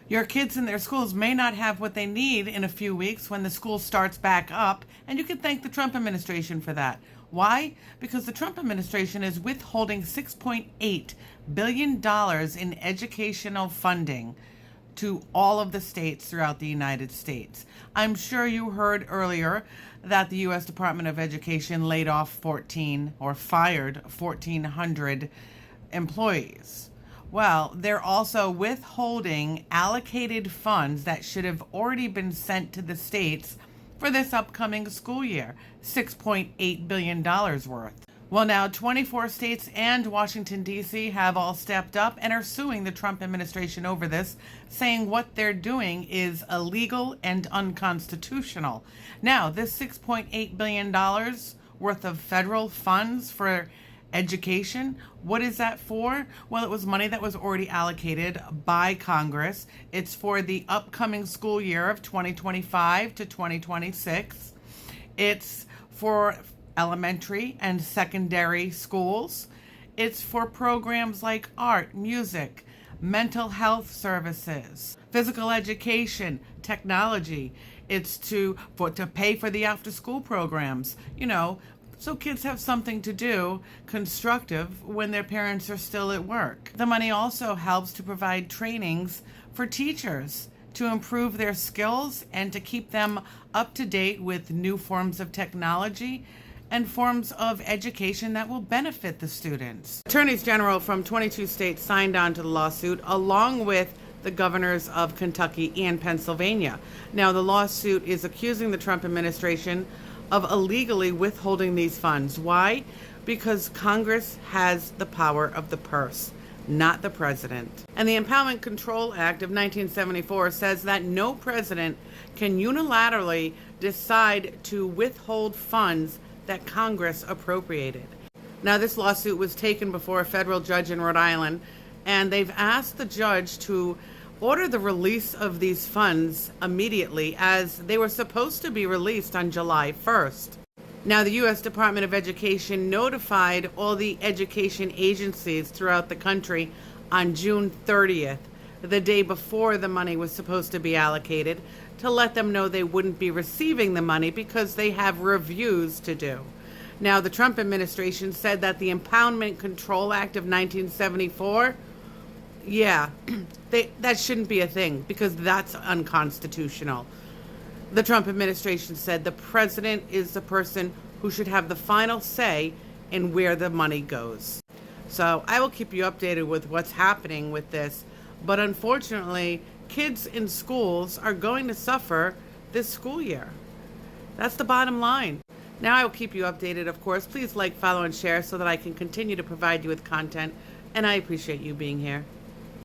Your kids in their schools may not have what they need in a few weeks when the school starts back up, and you can thank the Trump administration for that. Why? Because the Trump administration is withholding $6.8 billion in educational funding to all of the states throughout the United States. I'm sure you heard earlier that the U.S. Department of Education laid off 14 or fired 1,400 employees. Well, they're also withholding allocated funds that should have already been sent to the states for this upcoming school year, $6.8 billion worth. Well, now 24 states and Washington, D.C. have all stepped up and are suing the Trump administration over this, saying what they're doing is illegal and unconstitutional. Now, this $6.8 billion worth of federal funds for education, what is that for? Well, it was money that was already allocated by Congress. It's for the upcoming school year of 2025 to 2026. It's for elementary and secondary schools. It's for programs like art, music, mental health services, physical education, technology. It's to pay for the after-school programs, so kids have something to do constructive when their parents are still at work. The money also helps to provide trainings for teachers to improve their skills and to keep them up to date with new forms of technology and forms of education that will benefit the students. Attorneys General from 22 states signed on to the lawsuit, along with the governors of Kentucky and Pennsylvania. Now, the lawsuit is accusing the Trump administration of illegally withholding these funds. Why? Because Congress has the power of the purse, not the president. And the Empowerment Control Act of 1974 says that no president can unilaterally decide to withhold funds that Congress appropriated. Now, this lawsuit was taken before a federal judge in Rhode Island, and they've asked the judge to order the release of these funds immediately, as they were supposed to be released on July 1st. Now, the U.S. Department of Education notified all the education agencies throughout the country on June 30th, the day before the money was supposed to be allocated, to let them know they wouldn't be receiving the money because they have reviews to do. Now, the Trump administration said that the Empowerment Control Act of 1974, that shouldn't be a thing because that's unconstitutional. The Trump administration said the president is the person who should have the final say in where the money goes. So I will keep you updated with what's happening with this. But unfortunately, kids in schools are going to suffer this school year. That's the bottom line. Now I will keep you updated, of course. Please like, follow, and share so that I can continue to provide you with content. And I appreciate you being here.